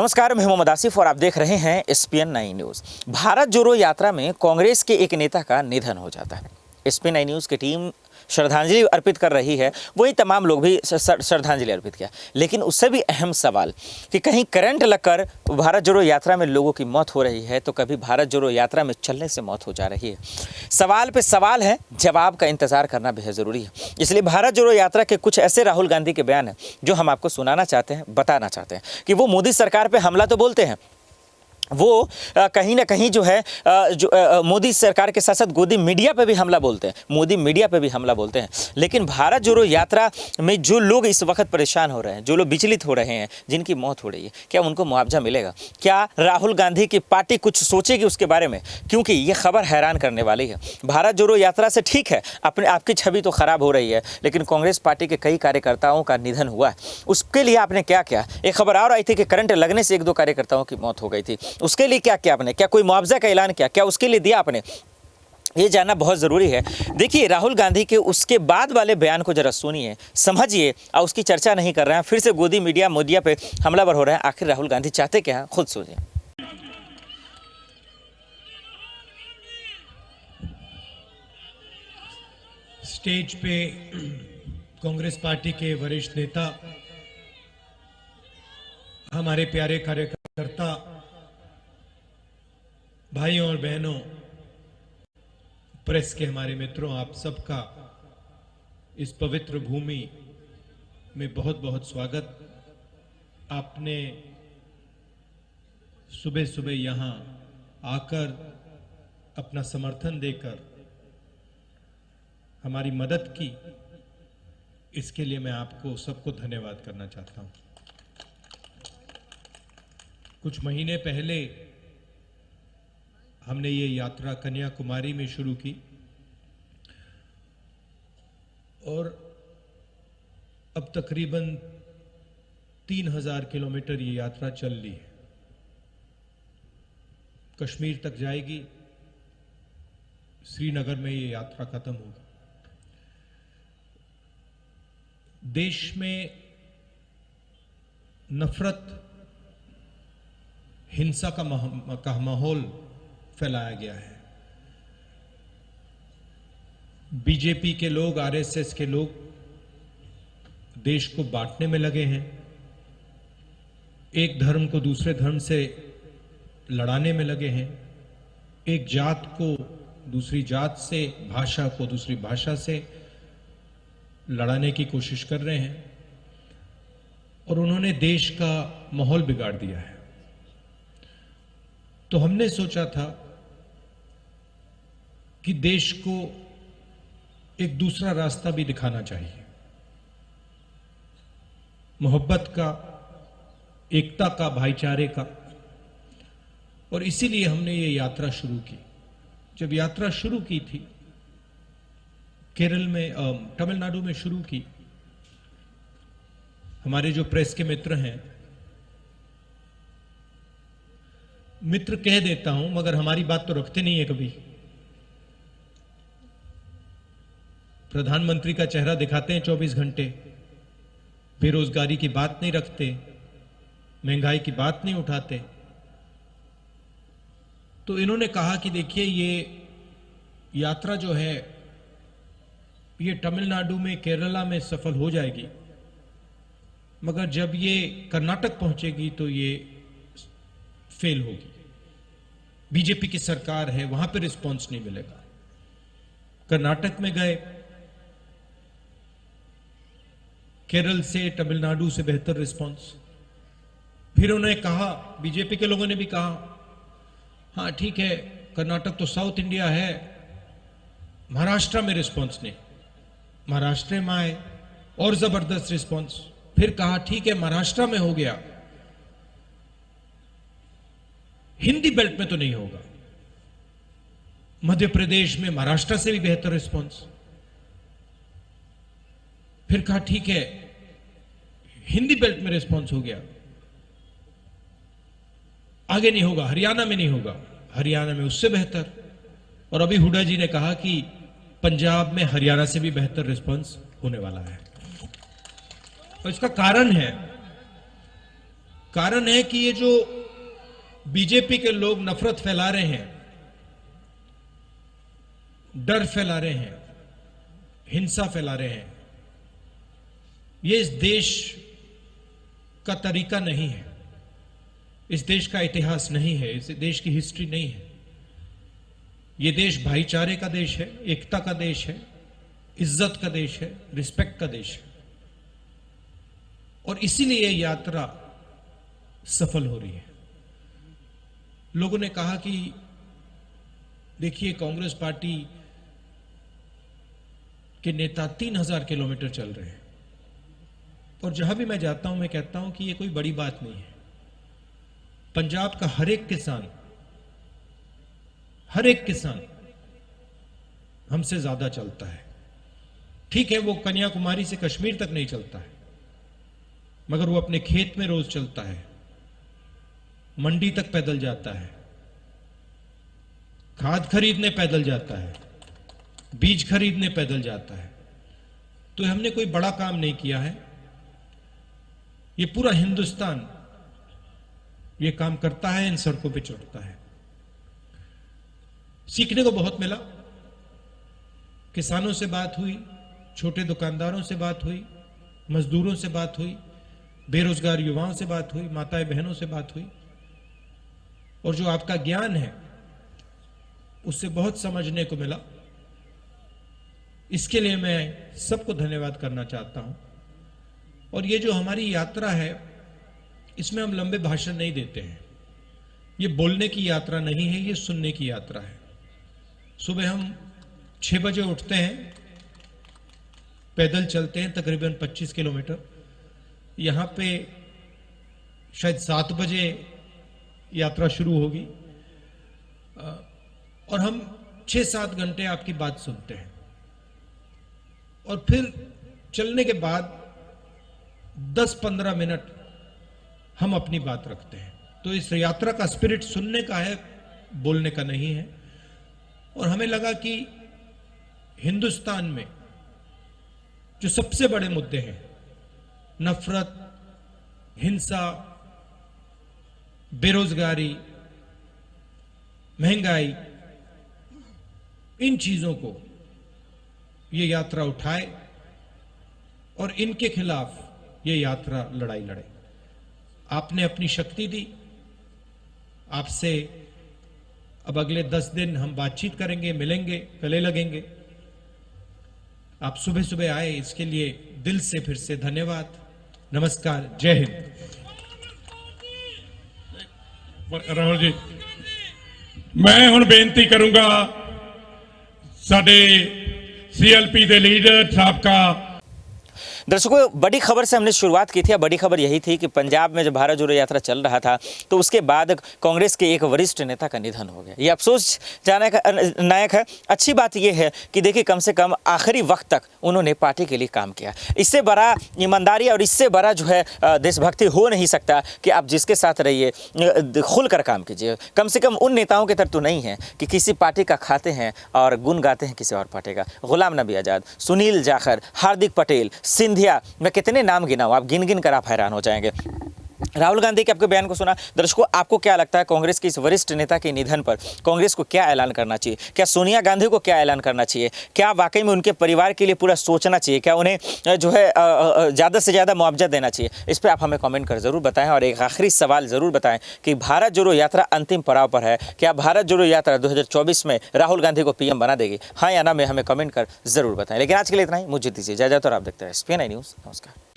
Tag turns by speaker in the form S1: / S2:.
S1: नमस्कार, मैं मोहम्मद आसिफ और आप देख रहे हैं SPN 9 न्यूज़। भारत जोड़ो यात्रा में कांग्रेस के एक नेता का निधन हो जाता है। SPN 9 न्यूज़ की टीम श्रद्धांजलि अर्पित कर रही है, वही तमाम लोग भी श्रद्धांजलि अर्पित किया। लेकिन उससे भी अहम सवाल कि कहीं करंट लगकर भारत जोड़ो यात्रा में लोगों की मौत हो रही है, तो कभी भारत जोड़ो यात्रा में चलने से मौत हो जा रही है। सवाल पे सवाल है, जवाब का इंतजार करना बेहद ज़रूरी है। इसलिए भारत जोड़ो यात्रा के कुछ ऐसे राहुल गांधी के बयान हैं जो हम आपको सुनाना चाहते हैं, बताना चाहते हैं कि वो मोदी सरकार पर हमला तो बोलते हैं, वो कहीं ना कहीं जो है मोदी सरकार के साथ साथ मोदी मीडिया पे भी हमला बोलते हैं, मोदी मीडिया पे भी हमला बोलते हैं। लेकिन भारत जोड़ो यात्रा में जो लोग इस वक्त परेशान हो रहे हैं, जो लोग विचलित हो रहे हैं, जिनकी मौत हो रही है, क्या उनको मुआवजा मिलेगा? क्या राहुल गांधी की पार्टी कुछ सोचेगी उसके बारे में? क्योंकि ये खबर हैरान करने वाली है। भारत जोड़ो यात्रा से ठीक है, आपकी छवि तो खराब हो रही है, लेकिन कांग्रेस पार्टी के कई कार्यकर्ताओं का निधन हुआ है। उसके लिए आपने क्या किया? एक खबर और आई थी कि करंट लगने से 1-2 कार्यकर्ताओं की मौत हो गई थी। उसके लिए क्या किया आपने? क्या कोई मुआवजा का ऐलान किया? क्या उसके लिए दिया आपने? ये जानना बहुत ज़रूरी है। देखिए, राहुल गांधी के उसके बाद वाले बयान को जरा सुनिए, समझिए, और उसकी चर्चा नहीं कर रहे हैं। फिर से गोदी मीडिया पे हमलावर हो रहे हैं। आखिर राहुल गांधी चाहते क्या हैं, खुद सोचिए।
S2: स्टेज पे कांग्रेस पार्टी के वरिष्ठ नेता, हमारे प्यारे कार्यकर्ता, भाइयों और बहनों, प्रेस के हमारे मित्रों, आप सबका इस पवित्र भूमि में बहुत बहुत स्वागत। आपने सुबह सुबह यहां आकर अपना समर्थन देकर हमारी मदद की, इसके लिए मैं आपको सबको धन्यवाद करना चाहता हूं। कुछ महीने पहले हमने ये यात्रा कन्याकुमारी में शुरू की और अब तकरीबन 3000 किलोमीटर ये यात्रा चल ली है। कश्मीर तक जाएगी, श्रीनगर में ये यात्रा खत्म होगी। देश में नफरत, हिंसा का माहौल फैलाया गया है। बीजेपी के लोग, आरएसएस के लोग देश को बांटने में लगे हैं, एक धर्म को दूसरे धर्म से लड़ाने में लगे हैं, एक जात को दूसरी जात से, भाषा को दूसरी भाषा से लड़ाने की कोशिश कर रहे हैं और उन्होंने देश का माहौल बिगाड़ दिया है। तो हमने सोचा था कि देश को एक दूसरा रास्ता भी दिखाना चाहिए, मोहब्बत का, एकता का, भाईचारे का। और इसीलिए हमने ये यात्रा शुरू की। जब यात्रा शुरू की थी, केरल में, तमिलनाडु में शुरू की, हमारे जो प्रेस के मित्र हैं, मित्र कह देता हूं मगर हमारी बात तो रखते नहीं है कभी। प्रधानमंत्री का चेहरा दिखाते हैं 24 घंटे, बेरोजगारी की बात नहीं रखते, महंगाई की बात नहीं उठाते। तो इन्होंने कहा कि देखिए, ये यात्रा जो है ये तमिलनाडु में, केरला में सफल हो जाएगी, मगर जब ये कर्नाटक पहुंचेगी तो ये फेल होगी। बीजेपी की सरकार है, वहां पे रिस्पांस नहीं मिलेगा। कर्नाटक में गए, केरल से, तमिलनाडु से बेहतर रिस्पांस। फिर उन्होंने कहा, बीजेपी के लोगों ने भी कहा, हाँ ठीक है, कर्नाटक तो साउथ इंडिया है, महाराष्ट्र में रिस्पांस नहीं। महाराष्ट्र में आए और जबरदस्त रिस्पांस। फिर कहा ठीक है, महाराष्ट्र में हो गया, हिंदी बेल्ट में तो नहीं होगा। मध्य प्रदेश में महाराष्ट्र से भी बेहतर रिस्पांस। फिर कहा ठीक है, हिंदी बेल्ट में रिस्पांस हो गया, आगे नहीं होगा, हरियाणा में नहीं होगा, हरियाणा में उससे बेहतर। और अभी हुड्डा जी ने कहा कि पंजाब में हरियाणा से भी बेहतर रिस्पांस होने वाला है। और इसका कारण है कारण है कि ये जो बीजेपी के लोग नफरत फैला रहे हैं, डर फैला रहे हैं, हिंसा फैला रहे हैं, ये इस देश का तरीका नहीं है, इस देश का इतिहास नहीं है, इस देश की हिस्ट्री नहीं है। ये देश भाईचारे का देश है, एकता का देश है, इज्जत का देश है, रिस्पेक्ट का देश है। और इसीलिए ये यात्रा सफल हो रही है। लोगों ने कहा कि देखिए, कांग्रेस पार्टी के नेता 3000 किलोमीटर चल रहे हैं, और जहां भी मैं जाता हूं मैं कहता हूं कि ये कोई बड़ी बात नहीं है। पंजाब का हर एक किसान हमसे ज्यादा चलता है। ठीक है, वो कन्याकुमारी से कश्मीर तक नहीं चलता है, मगर वो अपने खेत में रोज चलता है, मंडी तक पैदल जाता है, खाद खरीदने पैदल जाता है, बीज खरीदने पैदल जाता है। तो हमने कोई बड़ा काम नहीं किया है, ये पूरा हिंदुस्तान ये काम करता है, इन सड़कों पे चढ़ता है। सीखने को बहुत मिला। किसानों से बात हुई, छोटे दुकानदारों से बात हुई, मजदूरों से बात हुई, बेरोजगार युवाओं से बात हुई, माताएं बहनों से बात हुई। और जो आपका ज्ञान है उससे बहुत समझने को मिला। इसके लिए मैं सबको धन्यवाद करना चाहता हूं। और ये जो हमारी यात्रा है, इसमें हम लंबे भाषण नहीं देते हैं। ये बोलने की यात्रा नहीं है, ये सुनने की यात्रा है। सुबह हम 6 बजे उठते हैं, पैदल चलते हैं तकरीबन 25 किलोमीटर। यहां पे शायद 7 बजे यात्रा शुरू होगी, और हम 6-7 घंटे आपकी बात सुनते हैं। और फिर चलने के बाद 10-15 मिनट हम अपनी बात रखते हैं। तो इस यात्रा का स्पिरिट सुनने का है, बोलने का नहीं है। और हमें लगा कि हिंदुस्तान में जो सबसे बड़े मुद्दे हैं, नफरत, हिंसा, बेरोजगारी, महंगाई, इन चीजों को ये यात्रा उठाए और इनके खिलाफ ये यात्रा लड़ाई लड़े। आपने अपनी शक्ति दी। आपसे अब अगले 10 दिन हम बातचीत करेंगे, मिलेंगे, गले लगेंगे। आप सुबह सुबह आए, इसके लिए दिल से फिर से धन्यवाद। नमस्कार, जय हिंद।
S3: राहुल जी, मैं हुण बेनती करूंगा साडे सीएलपी के लीडर साबका।
S1: दर्शकों, बड़ी खबर से हमने शुरुआत की थी। बड़ी खबर यही थी कि पंजाब में जब भारत जोड़ो यात्रा चल रहा था तो उसके बाद कांग्रेस के एक वरिष्ठ नेता का निधन हो गया। ये अफसोस नायक है। अच्छी बात यह है कि देखिए, कम से कम आखिरी वक्त तक उन्होंने पार्टी के लिए काम किया। इससे बड़ा ईमानदारी और इससे बड़ा जो है देशभक्ति हो नहीं सकता कि आप जिसके साथ रहिए खुलकर काम कीजिए। कम से कम उन नेताओं के तरह तो नहीं है कि किसी पार्टी का खाते हैं और गुण गाते हैं किसी और पार्टी का। गुलाम नबी आज़ाद, सुनील जाखड़, हार्दिक पटेल, सिंधिया, मैं कितने नाम गिनाऊं, आप गिन गिन कर आप हैरान हो जाएंगे। राहुल गांधी के आपके बयान को सुना। दर्शकों, आपको क्या लगता है कांग्रेस के इस वरिष्ठ नेता के निधन पर कांग्रेस को क्या ऐलान करना चाहिए? क्या सोनिया गांधी को क्या ऐलान करना चाहिए? क्या वाकई में उनके परिवार के लिए पूरा सोचना चाहिए? क्या उन्हें जो है ज़्यादा से ज़्यादा मुआवजा देना चाहिए? इस पर आप हमें कमेंट कर ज़रूर बताएं। और एक आखिरी सवाल ज़रूर बताएं कि भारत जोड़ो यात्रा अंतिम पड़ाव पर है। क्या भारत जोड़ो यात्रा 2024 में राहुल गांधी को पीएम बना देगी? हाँ या ना में हमें कमेंट कर ज़रूर बताएं। लेकिन आज के लिए इतना ही। मुझे दीजिए इजाज़त और आप देखते हैं SPN न्यूज़। नमस्कार।